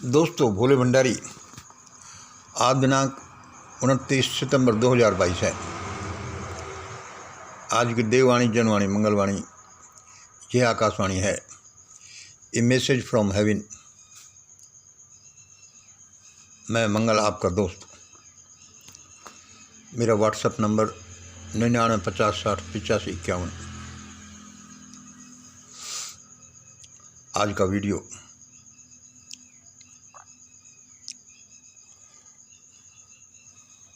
दोस्तों, भोले भंडारी। आज दिनांक 29 सितंबर 2022 है। आज की देववाणी, जनवाणी, मंगलवाणी, यह आकाशवाणी है। ए मैसेज फ्रॉम हेवन। मैं मंगल, आपका दोस्त। मेरा व्हाट्सएप नंबर 9950608551। आज का वीडियो।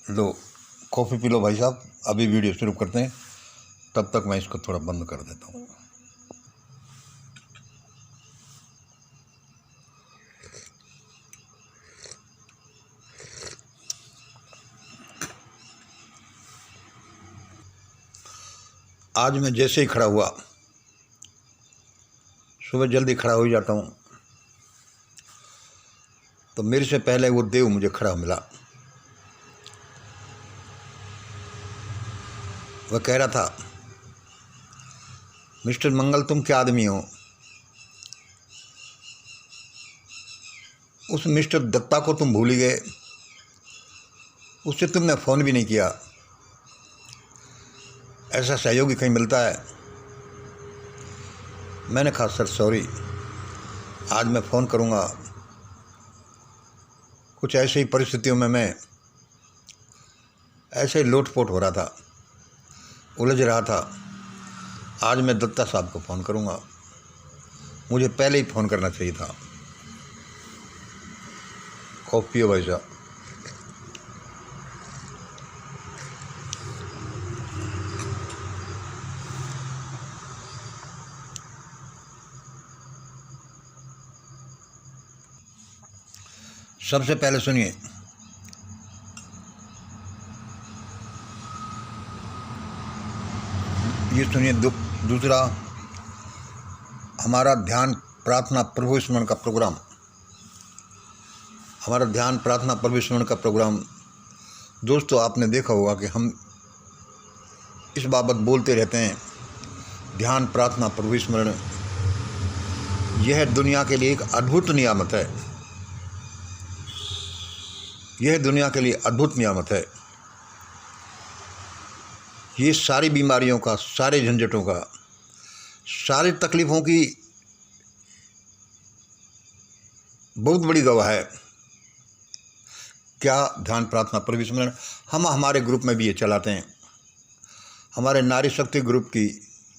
लो, कॉफ़ी पी लो भाई साहब। अभी वीडियो शुरू करते हैं, तब तक मैं इसको थोड़ा बंद कर देता हूँ। आज मैं जैसे ही खड़ा हुआ, सुबह जल्दी खड़ा हो जाता हूँ, तो मेरे से पहले वो देव मुझे खड़ा मिला। वह कह रहा था, मिस्टर मंगल, तुम क्या आदमी हो। उस मिस्टर दत्ता को तुम भूल ही गए। उससे तुमने फ़ोन भी नहीं किया। ऐसा सहयोगी कहीं मिलता है? मैंने कहा, सर सॉरी, आज मैं फ़ोन करूँगा। कुछ ऐसी ही परिस्थितियों में मैं ऐसे ही लोटपोट हो रहा था, उलझ रहा था। आज मैं दत्ता साहब को फ़ोन करूँगा। मुझे पहले ही फ़ोन करना चाहिए था। कॉफ़ी पियो भाई साहब। सबसे पहले सुनिए, ये सुनिए। दूसरा, हमारा ध्यान प्रार्थना प्रभु स्मरण का प्रोग्राम। हमारा ध्यान प्रार्थना प्रभु स्मरण का प्रोग्राम, दोस्तों, आपने देखा होगा कि हम इस बाबत बोलते रहते हैं। ध्यान प्रार्थना प्रभु स्मरण, यह दुनिया के लिए एक अद्भुत नियामत है। यह दुनिया के लिए अद्भुत नियामत है। ये सारी बीमारियों का, सारे झंझटों का, सारी तकलीफ़ों की बहुत बड़ी गवाह है। क्या ध्यान प्रार्थना प्रभु स्मरण हम हमारे ग्रुप में भी ये चलाते हैं। हमारे नारी शक्ति ग्रुप की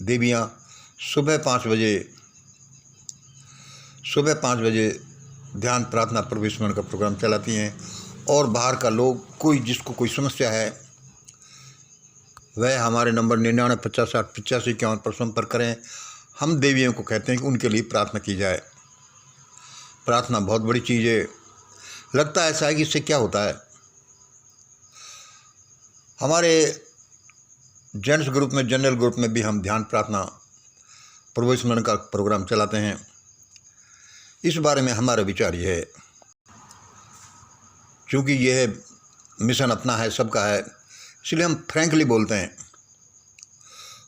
देवियाँ सुबह 5 बजे ध्यान प्रार्थना प्रभु स्मरण का प्रोग्राम चलाती हैं। और बाहर का लोग, कोई जिसको कोई समस्या है, वह हमारे नंबर 9950608551 पर संपर्क करें। हम देवियों को कहते हैं कि उनके लिए प्रार्थना की जाए। प्रार्थना बहुत बड़ी चीज़ है। लगता है ऐसा है कि इससे क्या होता है। हमारे जेंट्स ग्रुप में, जनरल ग्रुप में भी हम ध्यान प्रार्थना प्रभु स्मरण का प्रोग्राम चलाते हैं। इस बारे में हमारा विचार यह है, क्योंकि यह मिशन अपना है, सबका है, इसलिए हम फ्रैंकली बोलते हैं।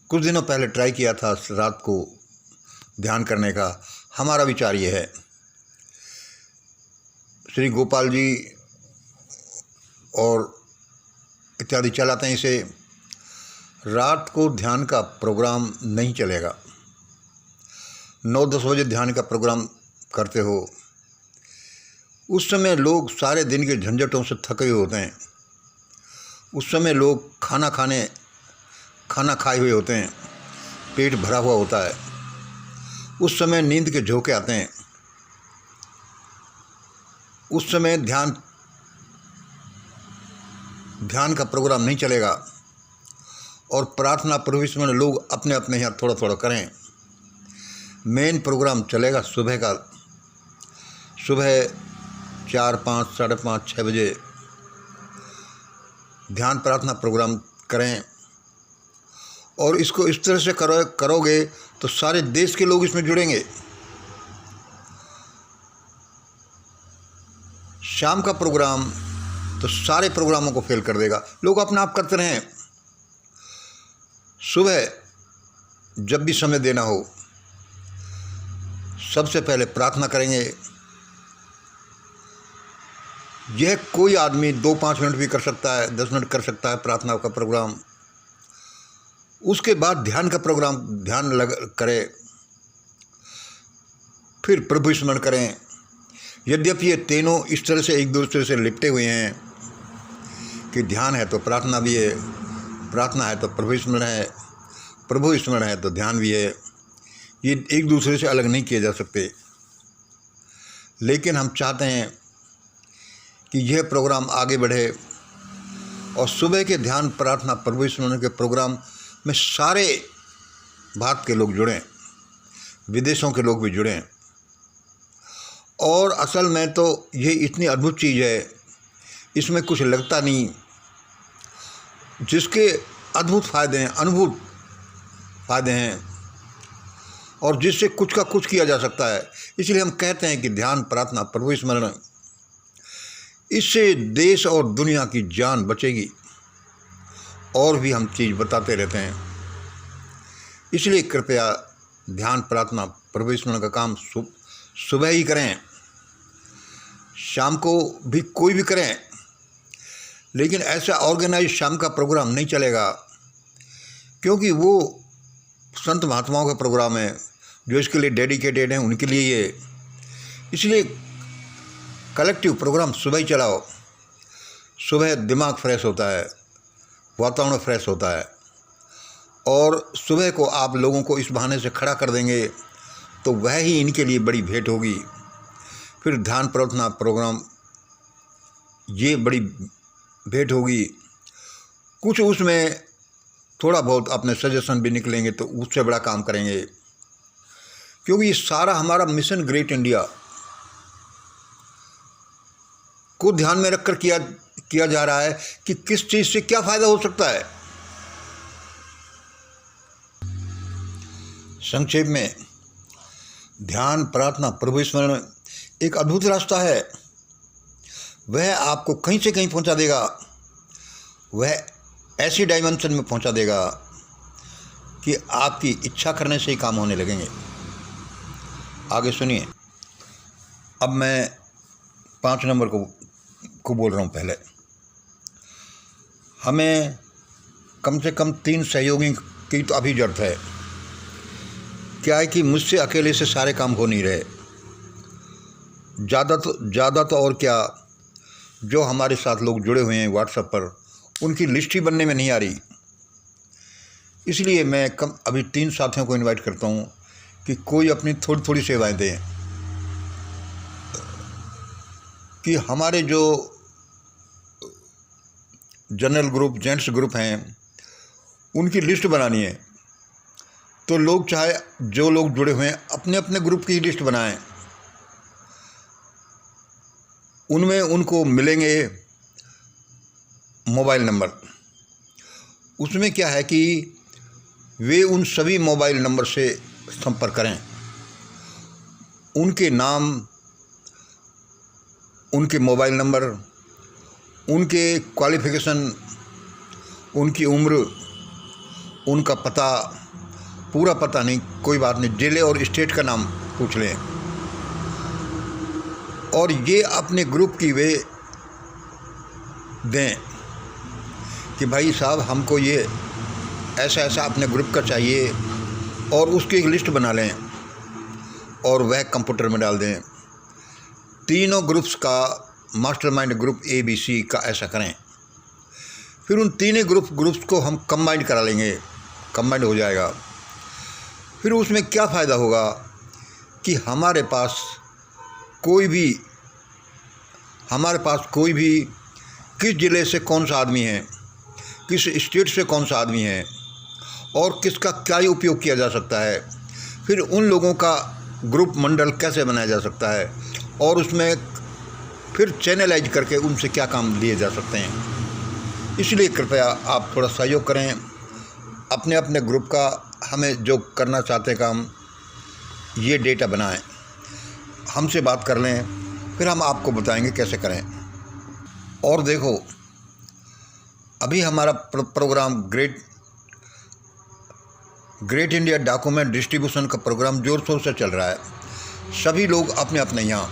कुछ दिनों पहले ट्राई किया था रात को ध्यान करने का। हमारा विचार ये है, श्री गोपाल जी और इत्यादि चलाते हैं इसे। रात को ध्यान का प्रोग्राम नहीं चलेगा। 9-10 बजे ध्यान का प्रोग्राम करते हो। उस समय लोग सारे दिन के झंझटों से थके हुए होते हैं। उस समय लोग खाना खाए हुए होते हैं, पेट भरा हुआ होता है। उस समय नींद के झोंके आते हैं। उस समय ध्यान का प्रोग्राम नहीं चलेगा। और प्रार्थना प्रभु स्मरण लोग अपने अपने यहाँ थोड़ा थोड़ा करें। मेन प्रोग्राम चलेगा सुबह का। सुबह 4, 5, 5:30, 6 बजे ध्यान प्रार्थना प्रोग्राम करें। और इसको इस तरह से करोगे तो सारे देश के लोग इसमें जुड़ेंगे। शाम का प्रोग्राम तो सारे प्रोग्रामों को फेल कर देगा। लोग अपना आप करते रहें। सुबह जब भी समय देना हो, सबसे पहले प्रार्थना करेंगे। यह कोई आदमी 2-5 मिनट भी कर सकता है, 10 मिनट कर सकता है प्रार्थना का प्रोग्राम। उसके बाद ध्यान का प्रोग्राम ध्यान करें, फिर प्रभु स्मरण करें। यद्यपि ये तीनों इस तरह से एक दूसरे से लिपटे हुए हैं कि ध्यान है तो प्रार्थना भी है, प्रार्थना है तो प्रभु स्मरण है, प्रभु स्मरण है तो ध्यान भी है। ये एक दूसरे से अलग नहीं किए जा सकते। लेकिन हम चाहते हैं कि यह प्रोग्राम आगे बढ़े और सुबह के ध्यान प्रार्थना प्रभु स्मरण के प्रोग्राम में सारे भारत के लोग जुड़ें, विदेशों के लोग भी जुड़ें। और असल में तो ये इतनी अद्भुत चीज़ है, इसमें कुछ लगता नहीं, जिसके अद्भुत फ़ायदे हैं, अनुभूत फ़ायदे हैं और जिससे कुछ का कुछ किया जा सकता है। इसलिए हम कहते हैं कि ध्यान प्रार्थना प्रभु स्मरण, इससे देश और दुनिया की जान बचेगी। और भी हम चीज़ बताते रहते हैं। इसलिए कृपया ध्यान प्रार्थना प्रभु स्मरण का काम सुबह ही करें, शाम को भी कोई भी करें, लेकिन ऐसा ऑर्गेनाइज शाम का प्रोग्राम नहीं चलेगा, क्योंकि वो संत महात्माओं का प्रोग्राम है जो इसके लिए डेडिकेटेड हैं, उनके लिए ये। इसलिए कलेक्टिव प्रोग्राम सुबह ही चलाओ। सुबह दिमाग फ्रेश होता है, वातावरण फ्रेश होता है, और सुबह को आप लोगों को इस बहाने से खड़ा कर देंगे तो वह ही इनके लिए बड़ी भेंट होगी। फिर ध्यान प्रार्थना प्रोग्राम ये बड़ी भेंट होगी। कुछ उसमें थोड़ा बहुत अपने सजेशन भी निकलेंगे तो उससे बड़ा काम करेंगे, क्योंकि ये सारा हमारा मिशन ग्रेट इंडिया को ध्यान में रखकर किया जा रहा है कि किस चीज़ से क्या फ़ायदा हो सकता है। संक्षेप में, ध्यान प्रार्थना प्रभु स्मरण एक अद्भुत रास्ता है। वह आपको कहीं से कहीं पहुंचा देगा, वह ऐसी डायमेंशन में पहुंचा देगा कि आपकी इच्छा करने से ही काम होने लगेंगे। आगे सुनिए। अब मैं 5 नंबर को बोल रहा हूँ। पहले हमें कम से कम 3 सहयोगी की तो अभी ज़रूरत है। क्या है कि मुझसे अकेले से सारे काम हो नहीं रहे। ज़्यादा तो और क्या, जो हमारे साथ लोग जुड़े हुए हैं व्हाट्सएप पर, उनकी लिस्ट ही बनने में नहीं आ रही। इसलिए मैं अभी 3 साथियों को इनवाइट करता हूँ कि कोई अपनी थोड़ी थोड़ी सेवाएं दें, कि हमारे जो जनरल ग्रुप, जेंट्स ग्रुप हैं, उनकी लिस्ट बनानी है। तो लोग चाहे जो लोग जुड़े हुए हैं अपने अपने ग्रुप की लिस्ट बनाएं, उनमें उनको मिलेंगे मोबाइल नंबर। उसमें क्या है कि वे उन सभी मोबाइल नंबर से संपर्क करें, उनके नाम, उनके मोबाइल नंबर, उनके क्वालिफ़िकेशन, उनकी उम्र, उनका पता, पूरा पता नहीं कोई बात नहीं, जिले और स्टेट का नाम पूछ लें, और ये अपने ग्रुप की वे दें कि भाई साहब हमको ये ऐसा ऐसा अपने ग्रुप का चाहिए, और उसकी एक लिस्ट बना लें और वह कंप्यूटर में डाल दें। तीनों ग्रुप्स का मास्टरमाइंड ग्रुप ABC का ऐसा करें। फिर उन तीनों ग्रुप्स को हम कंबाइंड करा लेंगे, कंबाइंड हो जाएगा। फिर उसमें क्या फ़ायदा होगा कि हमारे पास कोई भी किस ज़िले से कौन सा आदमी है, किस स्टेट से कौन सा आदमी है, और किसका क्या उपयोग किया जा सकता है, फिर उन लोगों का ग्रुप मंडल कैसे बनाया जा सकता है, और उसमें फिर चैनलाइज करके उनसे क्या काम लिए जा सकते हैं। इसलिए कृपया आप थोड़ा सहयोग करें, अपने अपने ग्रुप का हमें जो करना चाहते हैं काम, ये डेटा बनाएं, हमसे बात कर लें, फिर हम आपको बताएंगे कैसे करें। और देखो, अभी हमारा programme great India document distribution का प्रोग्राम जोर शोर से चल रहा है। सभी लोग अपने अपने यहाँ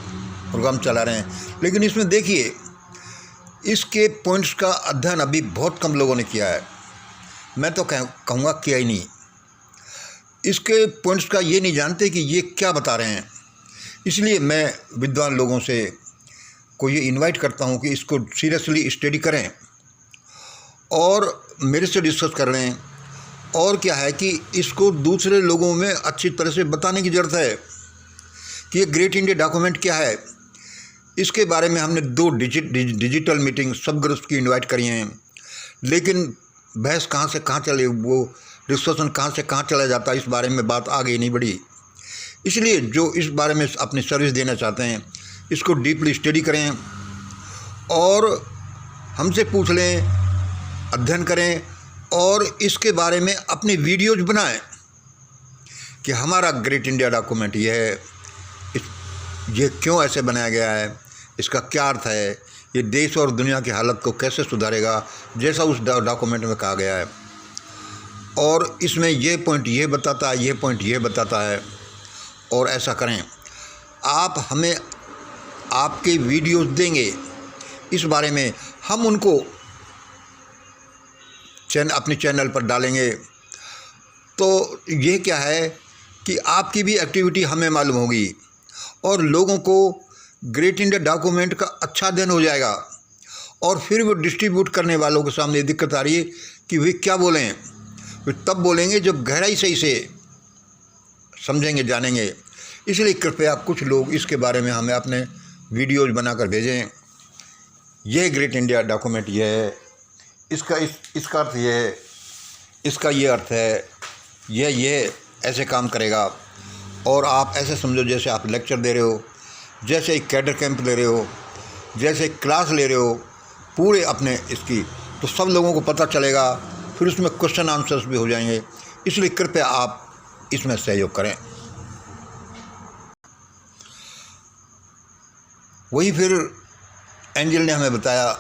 प्रोग्राम चला रहे हैं, लेकिन इसमें देखिए इसके पॉइंट्स का अध्ययन अभी बहुत कम लोगों ने किया है। मैं तो कहूँगा किया ही नहीं। इसके पॉइंट्स का ये नहीं जानते कि ये क्या बता रहे हैं। इसलिए मैं विद्वान लोगों से को ये इनवाइट करता हूँ कि इसको सीरियसली स्टडी करें और मेरे से डिस्कस कर लें। और क्या है कि इसको दूसरे लोगों में अच्छी तरह से बताने की ज़रूरत है कि ये ग्रेट इंडिया डॉक्यूमेंट क्या है। इसके बारे में हमने 2 डिजिटल मीटिंग सब ग्रुप्स की इनवाइट करी हैं, लेकिन बहस कहाँ से कहाँ चले, वो डिस्कशन कहाँ से कहाँ चला जाता है, इस बारे में बात आगे नहीं बढ़ी। इसलिए जो इस बारे में अपनी सर्विस देना चाहते हैं इसको डीपली स्टडी करें और हमसे पूछ लें, अध्ययन करें और इसके बारे में अपनी वीडियोज बनाएं कि हमारा ग्रेट इंडिया डॉक्यूमेंट ये है, ये क्यों ऐसे बनाया गया है, इसका क्या अर्थ है, ये देश और दुनिया की हालत को कैसे सुधारेगा जैसा उस डॉक्यूमेंट में कहा गया है, और इसमें ये पॉइंट ये बताता है, ये पॉइंट ये बताता है, और ऐसा करें। आप हमें आपके वीडियोस देंगे, इस बारे में हम उनको अपने चैनल पर डालेंगे, तो ये क्या है कि आपकी भी एक्टिविटी हमें मालूम होगी और लोगों को ग्रेट इंडिया डॉक्यूमेंट का अच्छा अध्ययन हो जाएगा। और फिर वो डिस्ट्रीब्यूट करने वालों के सामने दिक्कत आ रही है कि वे क्या बोलें, वे तब बोलेंगे जब गहराई सही से समझेंगे, जानेंगे। इसलिए कृपया कुछ लोग इसके बारे में हमें अपने वीडियोज बनाकर भेजें। यह ग्रेट इंडिया डॉक्यूमेंट ये है, इसका अर्थ ये है, इसका ये अर्थ है, ये ऐसे काम करेगा। और आप ऐसे समझो जैसे आप लेक्चर दे रहे हो, जैसे एक कैडर कैंप ले रहे हो, जैसे क्लास ले रहे हो पूरे अपने इसकी, तो सब लोगों को पता चलेगा, फिर उसमें क्वेश्चन आंसर्स भी हो जाएंगे। इसलिए कृपया आप इसमें सहयोग करें। वही फिर एंजल ने हमें बताया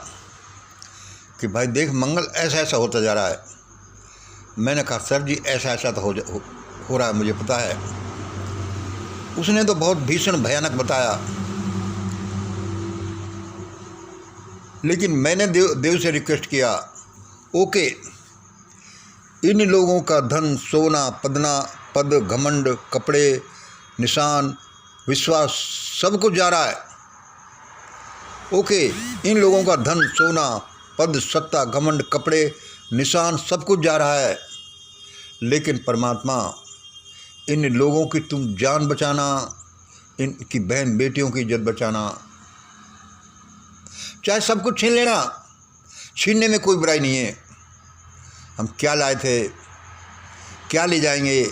कि भाई देख मंगल ऐसा ऐसा होता जा रहा है। मैंने कहा सर जी ऐसा ऐसा तो हो रहा है, मुझे पता है। उसने तो बहुत भीषण भयानक बताया, लेकिन मैंने देव से रिक्वेस्ट किया, ओके इन लोगों का धन, सोना, पद, घमंड, कपड़े, निशान, विश्वास सब कुछ जा रहा है। ओके इन लोगों का धन, सोना, पद, सत्ता, घमंड, कपड़े, निशान सब कुछ जा रहा है, लेकिन परमात्मा इन लोगों की तुम जान बचाना, इनकी बहन बेटियों की इज्जत बचाना। चाहे सब कुछ छीन लेना, छीनने में कोई बुराई नहीं है। हम क्या लाए थे, क्या ले जाएंगे,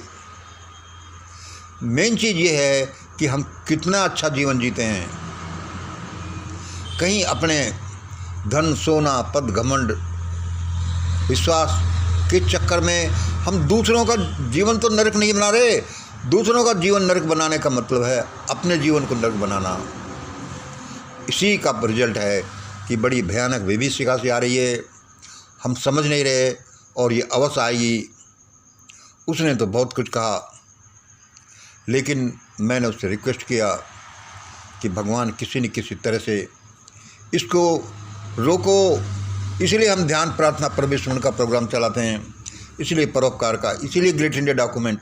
मेन चीज़ ये है कि हम कितना अच्छा जीवन जीते हैं। कहीं अपने धन, सोना, पद, घमंड, विश्वास के चक्कर में हम दूसरों का जीवन तो नरक नहीं बना रहे। दूसरों का जीवन नरक बनाने का मतलब है अपने जीवन को नरक बनाना। इसी का रिजल्ट है कि बड़ी भयानक विभीषिका सी आ रही है, हम समझ नहीं रहे और ये अवश्य आएगी। उसने तो बहुत कुछ कहा, लेकिन मैंने उससे रिक्वेस्ट किया कि भगवान किसी न किसी तरह से इसको रोको। इसलिए हम ध्यान, प्रार्थना, परमेश्वर का प्रोग्राम चलाते हैं, इसलिए परोपकार का, इसीलिए ग्रेट इंडिया डॉक्यूमेंट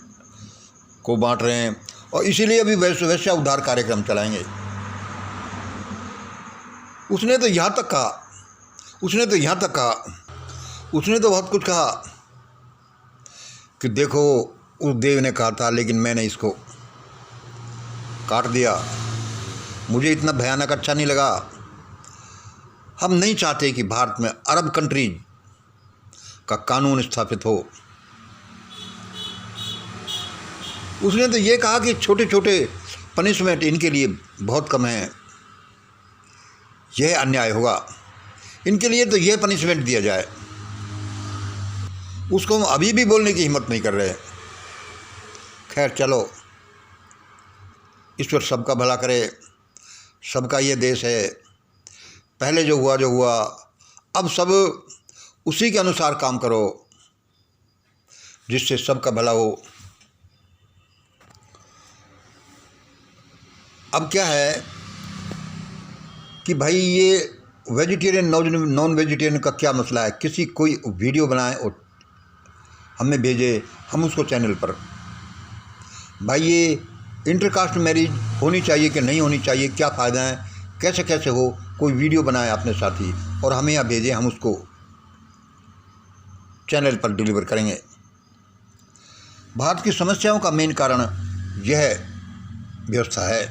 को बांट रहे हैं, और इसीलिए अभी वैश्य उद्धार कार्यक्रम चलाएंगे। उसने तो यहाँ तक कहा, उसने तो बहुत कुछ कहा कि देखो उस देव ने कहा था, लेकिन मैंने इसको काट दिया, मुझे इतना भयानक अच्छा नहीं लगा। हम नहीं चाहते कि भारत में अरब कंट्रीज का कानून स्थापित हो। उसने तो ये कहा कि छोटे छोटे पनिशमेंट इनके लिए बहुत कम है, यह अन्याय होगा, इनके लिए तो यह पनिशमेंट दिया जाए। उसको हम अभी भी बोलने की हिम्मत नहीं कर रहे। खैर चलो, ईश्वर सबका भला करे, सबका ये देश है। पहले जो हुआ, अब सब उसी के अनुसार काम करो जिससे सबका भला हो। अब क्या है कि भाई ये वेजिटेरियन नॉन वेजिटेरियन का क्या मसला है? किसी कोई वीडियो बनाए और हमें भेजे, हम उसको चैनल पर, भाई ये इंटरकास्ट मैरिज होनी चाहिए कि नहीं होनी चाहिए, क्या फ़ायदा है, कैसे कैसे हो, कोई वीडियो बनाए अपने साथी और हमें यहाँ भेजे, हम उसको चैनल पर डिलीवर करेंगे। भारत की समस्याओं का मेन कारण यह व्यवस्था है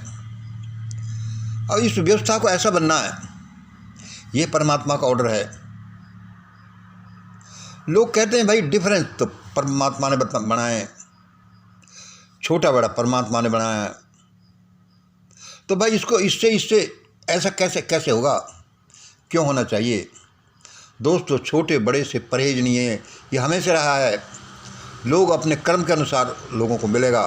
और इस व्यवस्था को ऐसा बनना है, यह परमात्मा का ऑर्डर है। लोग कहते हैं भाई डिफरेंस तो परमात्मा ने बनाए, छोटा बड़ा परमात्मा ने बनाया, तो भाई इसको इससे ऐसा कैसे होगा, क्यों होना चाहिए? दोस्तों, छोटे बड़े से परहेज नहीं है, ये हमेशा रहा है। लोग अपने कर्म के अनुसार लोगों को मिलेगा,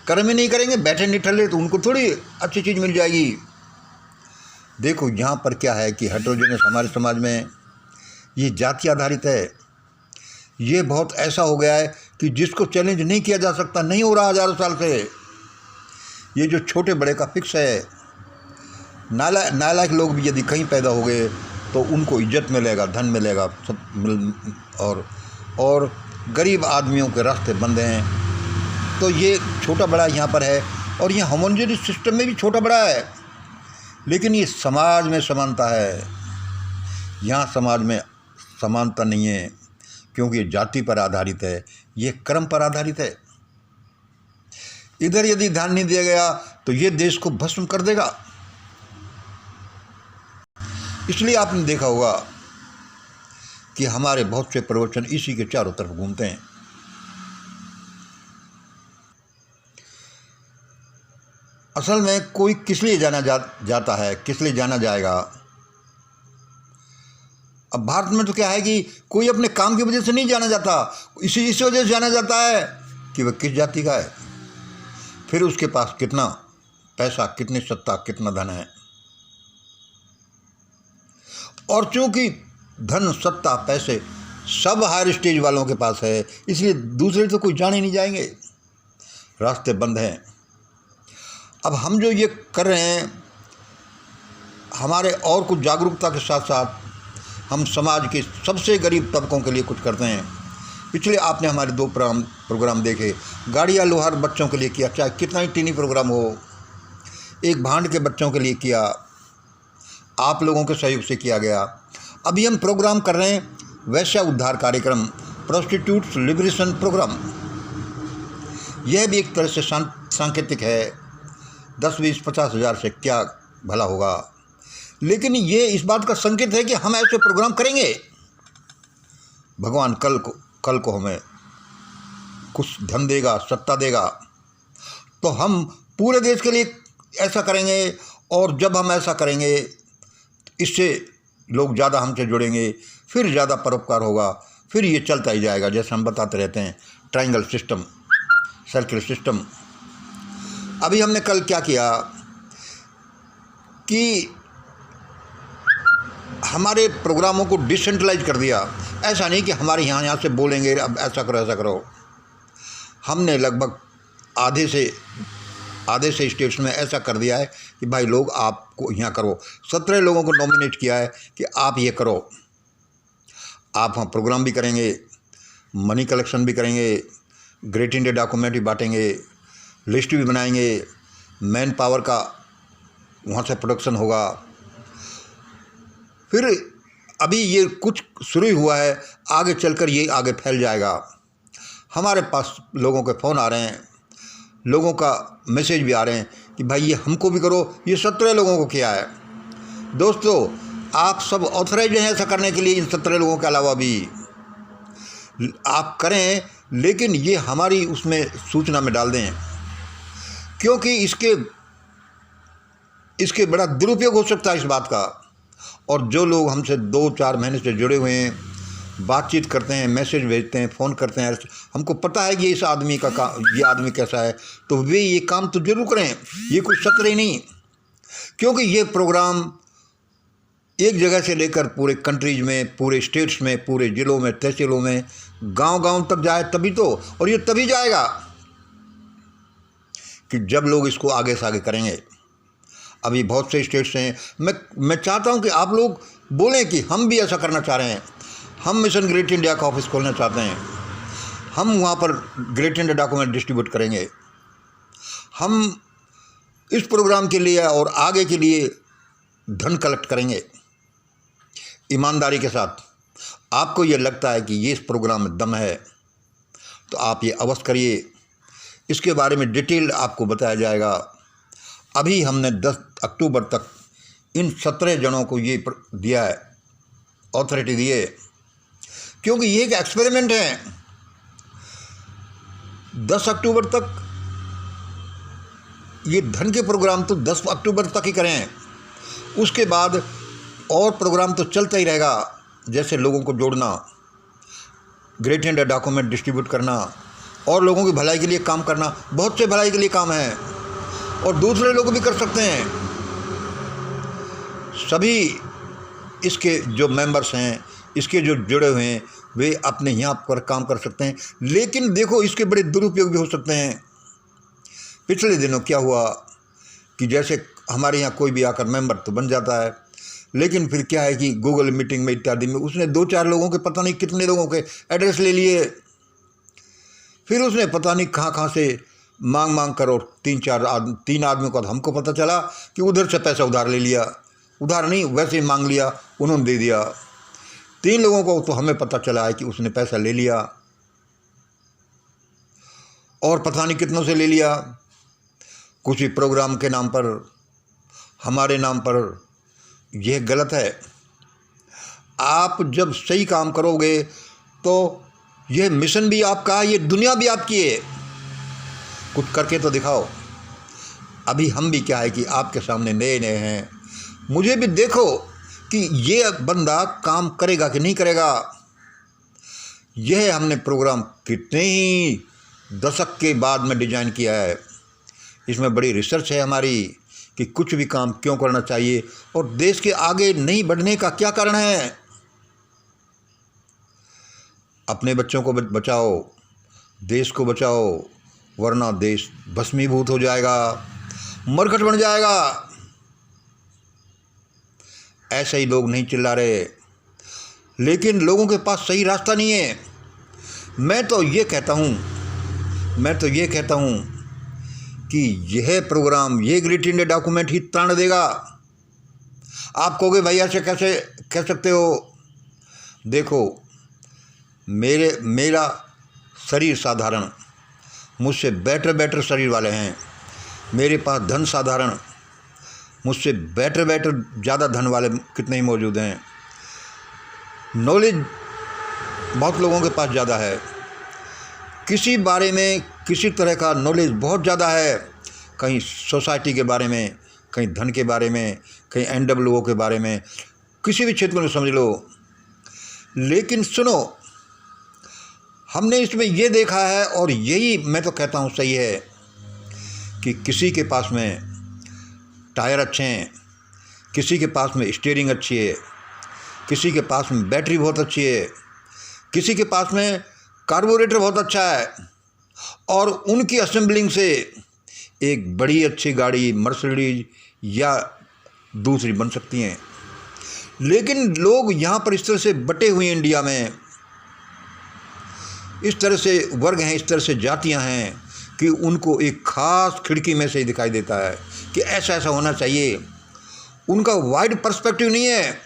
कर्म ही नहीं करेंगे, बैठे निठल्ले, तो उनको थोड़ी अच्छी चीज़ मिल जाएगी। देखो यहाँ पर क्या है कि हेटेरोजेनियस हमारे समाज में ये जाति आधारित है। ये बहुत ऐसा हो गया है कि जिसको चैलेंज नहीं किया जा सकता, नहीं हो रहा हज़ारों साल से। ये जो छोटे बड़े का फिक्स है। नालायक लोग भी यदि कहीं पैदा हो गए तो उनको इज्जत मिलेगा, धन मिलेगा, सब और गरीब आदमियों के रास्ते बंद हैं। तो ये छोटा बड़ा यहाँ पर है और ये होमोजेनियस सिस्टम में भी छोटा बड़ा है, लेकिन ये समाज में समानता है। यहाँ समाज में समानता नहीं है क्योंकि ये जाति पर आधारित है, ये कर्म पर आधारित है। इधर यदि ध्यान नहीं दिया गया तो ये देश को भस्म कर देगा। इसलिए आपने देखा होगा कि हमारे बहुत से प्रवचन इसी के चारों तरफ घूमते हैं। असल में कोई किस लिए जाना जाता है, किस लिए जाना जाएगा? अब भारत में तो क्या है कि कोई अपने काम की वजह से नहीं जाना जाता, इसी वजह से जाना जाता है कि वह किस जाति का है, फिर उसके पास कितना पैसा, कितनी सत्ता, कितना धन है। और चूंकि धन, सत्ता, पैसे सब हायर स्टेज वालों के पास है, इसलिए दूसरे तो कोई जाने नहीं जाएंगे, रास्ते बंद हैं। अब हम जो ये कर रहे हैं, हमारे और कुछ जागरूकता के साथ साथ हम समाज के सबसे गरीब तबकों के लिए कुछ करते हैं। पिछले आपने हमारे 2 प्रोग्राम देखे, गाड़ियाँ लोहार बच्चों के लिए किया, चाहे कितना ही टीनी प्रोग्राम हो। एक भांड के बच्चों के लिए किया, आप लोगों के सहयोग से किया गया। अभी हम प्रोग्राम कर रहे हैं वैश्य उद्धार कार्यक्रम, प्रोस्टिट्यूट्स लिबरेशन प्रोग्राम। यह भी एक तरह से सांकेतिक है, 10, 20, 50 हज़ार से क्या भला होगा, लेकिन ये इस बात का संकेत है कि हम ऐसे प्रोग्राम करेंगे। भगवान कल को हमें कुछ धन देगा, सत्ता देगा, तो हम पूरे देश के लिए ऐसा करेंगे। और जब हम ऐसा करेंगे, इससे लोग ज़्यादा हमसे जुड़ेंगे, फिर ज़्यादा परोपकार होगा, फिर ये चलता ही जाएगा। जैसे हम बताते रहते हैं, ट्रायंगल सिस्टम, सर्किल सिस्टम। अभी हमने कल क्या किया कि हमारे प्रोग्रामों को डिसेंट्रलाइज कर दिया। ऐसा नहीं कि हमारे यहाँ से बोलेंगे अब ऐसा करो ऐसा करो। हमने लगभग आधे से स्टेट्स में ऐसा कर दिया है कि भाई लोग आपको यहाँ करो। 17 लोगों को नॉमिनेट किया है कि आप ये करो। आप वहाँ प्रोग्राम भी करेंगे, मनी कलेक्शन भी करेंगे, ग्रेट इंडिया डॉक्यूमेंट भी बांटेंगे, लिस्ट भी बनाएंगे, मैन पावर का वहाँ से प्रोडक्शन होगा। फिर अभी ये कुछ शुरू हुआ है, आगे चलकर ये आगे फैल जाएगा। हमारे पास लोगों के फ़ोन आ रहे हैं, लोगों का मैसेज भी आ रहे हैं कि भाई ये हमको भी करो। ये 17 लोगों को किया है। दोस्तों, आप सब ऑथराइज हैं ऐसा करने के लिए। इन 17 लोगों के अलावा भी आप करें, लेकिन ये हमारी उसमें सूचना में डाल दें, क्योंकि इसके बड़ा दुरुपयोग हो सकता है इस बात का। और जो लोग हमसे 2-4 महीने से जुड़े हुए हैं, बातचीत करते हैं, मैसेज भेजते हैं, फ़ोन करते हैं, हमको पता है कि इस आदमी का ये आदमी कैसा है, तो वे ये काम तो जरूर करें। ये कुछ 17 नहीं, क्योंकि ये प्रोग्राम एक जगह से लेकर पूरे कंट्रीज में, पूरे स्टेट्स में, पूरे ज़िलों में, तहसीलों में, गांव-गांव तक जाए तभी तो। और ये तभी जाएगा कि जब लोग इसको आगे से आगे करेंगे। अभी बहुत से स्टेट्स हैं। मैं चाहता हूं कि आप लोग बोलें कि हम भी ऐसा करना चाह रहे हैं, हम मिशन ग्रेट इंडिया का ऑफिस खोलना चाहते हैं, हम वहाँ पर ग्रेट इंडिया डॉक्यूमेंट डिस्ट्रीब्यूट करेंगे, हम इस प्रोग्राम के लिए और आगे के लिए धन कलेक्ट करेंगे ईमानदारी के साथ। आपको ये लगता है कि ये इस प्रोग्राम में दम है तो आप ये अवश्य करिए। इसके बारे में डिटेल आपको बताया जाएगा। अभी हमने 10 अक्टूबर तक इन 17 जनों को ये दिया है, अथॉरिटी दी है, क्योंकि ये एक एक्सपेरिमेंट है। 10 अक्टूबर तक ये धन के प्रोग्राम तो 10 अक्टूबर तक ही करें, उसके बाद और प्रोग्राम तो चलता ही रहेगा, जैसे लोगों को जोड़ना, ग्रेट इंडिया डॉक्यूमेंट डिस्ट्रीब्यूट करना और लोगों की भलाई के लिए काम करना। बहुत से भलाई के लिए काम है और दूसरे लोग भी कर सकते हैं। सभी इसके जो मेंबर्स हैं, इसके जो जुड़े हुए हैं, वे अपने यहाँ पर काम कर सकते हैं। लेकिन देखो, इसके बड़े दुरुपयोग भी हो सकते हैं। पिछले दिनों क्या हुआ कि जैसे हमारे यहाँ कोई भी आकर मेंबर तो बन जाता है, लेकिन फिर क्या है कि गूगल मीटिंग में इत्यादि में उसने 2-4 लोगों के, पता नहीं कितने लोगों के एड्रेस ले लिए। फिर उसने पता नहीं कहाँ से मांग कर और 3 आदमियों का हमको पता चला कि उधर से पैसा उधार ले लिया। उधार नहीं, वैसे ही मांग लिया, उन्होंने दे दिया। 3 लोगों को तो हमें पता चला है कि उसने पैसा ले लिया और पता नहीं कितनों से ले लिया। कुछ भी प्रोग्राम के नाम पर, हमारे नाम पर। यह गलत है। आप जब सही काम करोगे तो यह मिशन भी आपका है, ये दुनिया भी आपकी है। कुछ करके तो दिखाओ। अभी हम भी क्या है कि आपके सामने नए नए हैं, मुझे भी देखो कि ये बंदा काम करेगा कि नहीं करेगा। यह हमने प्रोग्राम कितने ही दशक के बाद में डिजाइन किया है। इसमें बड़ी रिसर्च है हमारी कि कुछ भी काम क्यों करना चाहिए और देश के आगे नहीं बढ़ने का क्या कारण है। अपने बच्चों को बचाओ, देश को बचाओ, वरना देश भस्मीभूत हो जाएगा, मरकट बन जाएगा। ऐसे ही लोग नहीं चिल्ला रहे, लेकिन लोगों के पास सही रास्ता नहीं है। मैं तो ये कहता हूँ कि यह प्रोग्राम, ये ग्रेट इंडिया डॉक्यूमेंट ही त्राण देगा। आप कहोगे भाई ऐसे कैसे कह सकते हो? देखो, मेरा शरीर साधारण, मुझसे बेटर शरीर वाले हैं। मेरे पास धन साधारण, मुझसे बेटर ज़्यादा धन वाले कितने ही मौजूद हैं। नॉलेज बहुत लोगों के पास ज़्यादा है, किसी बारे में किसी तरह का नॉलेज बहुत ज़्यादा है। कहीं सोसाइटी के बारे में, कहीं धन के बारे में, कहीं NWO के बारे में, किसी भी क्षेत्र में समझ लो। लेकिन सुनो, हमने इसमें ये देखा है और यही मैं तो कहता हूँ सही है कि किसी के पास में टायर अच्छे हैं, किसी के पास में स्टीयरिंग अच्छी है, किसी के पास में बैटरी बहुत अच्छी है, किसी के पास में कार्बोरेटर बहुत अच्छा है और उनकी असेंबलिंग से एक बड़ी अच्छी गाड़ी मर्सिडीज या दूसरी बन सकती हैं। लेकिन लोग यहाँ पर इस तरह से बटे हुए हैं, इंडिया में इस तरह से वर्ग हैं, इस तरह से जातियाँ हैं कि उनको एक ख़ास खिड़की में से ही दिखाई देता है कि ऐसा ऐसा होना चाहिए। उनका वाइड पर्सपेक्टिव नहीं है।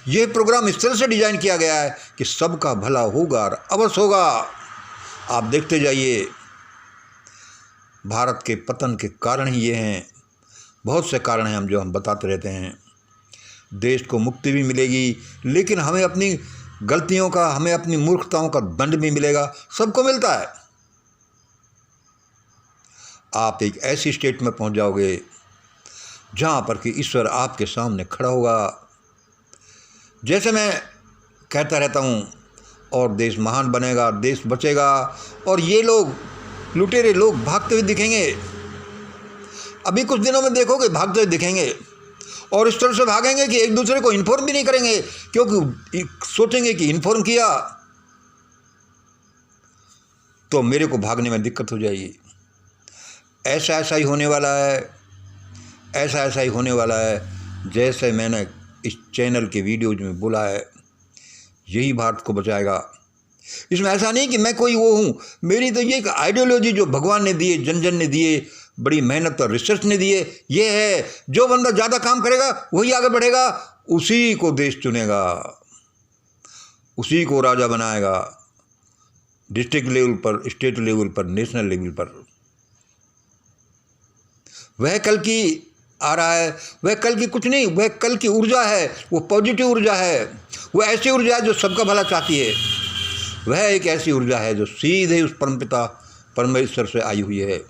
ये प्रोग्राम इस तरह से डिज़ाइन किया गया है कि सबका भला होगा और अवश्य होगा। आप देखते जाइए, भारत के पतन के कारण ही ये हैं। बहुत से कारण हैं जो हम बताते रहते हैं। देश को मुक्ति भी मिलेगी, लेकिन हमें अपनी गलतियों का, हमें अपनी मूर्खताओं का दंड भी मिलेगा। सबको मिलता है। आप एक ऐसी स्टेट में पहुंच जाओगे जहां पर कि ईश्वर आपके सामने खड़ा होगा। जैसे मैं कहता रहता हूं, और देश महान बनेगा, देश बचेगा और ये लोग लुटेरे लोग भागते हुए दिखेंगे। अभी कुछ दिनों में देखोगे भागते हुए दिखेंगे और इस तरह से भागेंगे कि एक दूसरे को इन्फॉर्म भी नहीं करेंगे, क्योंकि सोचेंगे कि इन्फॉर्म किया तो मेरे को भागने में दिक्कत हो जाएगी। ऐसा ही होने वाला है। ऐसा ऐसा ही होने वाला है जैसे मैंने इस चैनल के वीडियोज में बोला है। यही भारत को बचाएगा। इसमें ऐसा नहीं कि मैं कोई वो हूँ, मेरी तो ये एक आइडियोलॉजी जो भगवान ने दिए, जन जन ने दिए, बड़ी मेहनत और रिसर्च ने दिए, ये है जो बंदा ज़्यादा काम करेगा वही आगे बढ़ेगा, उसी को देश चुनेगा, उसी को राजा बनाएगा, डिस्ट्रिक्ट लेवल पर, स्टेट लेवल पर, नेशनल लेवल पर। वह कल की आ रहा है, वह कल की कुछ नहीं, वह कल की ऊर्जा है, वो पॉजिटिव ऊर्जा है, वह ऐसी ऊर्जा है जो सबका भला चाहती है। वह एक ऐसी ऊर्जा है जो सीधे उस परमपिता परमेश्वर से आई हुई है।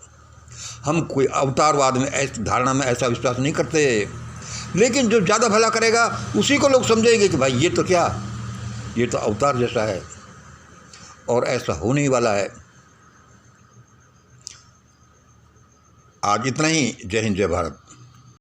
हम कोई अवतारवाद में, ऐसी धारणा में ऐसा विश्वास नहीं करते, लेकिन जो ज़्यादा भला करेगा उसी को लोग समझेंगे कि भाई ये तो क्या, ये तो अवतार जैसा है, और ऐसा होने ही वाला है। आज इतना ही। जय हिंद, जय भारत।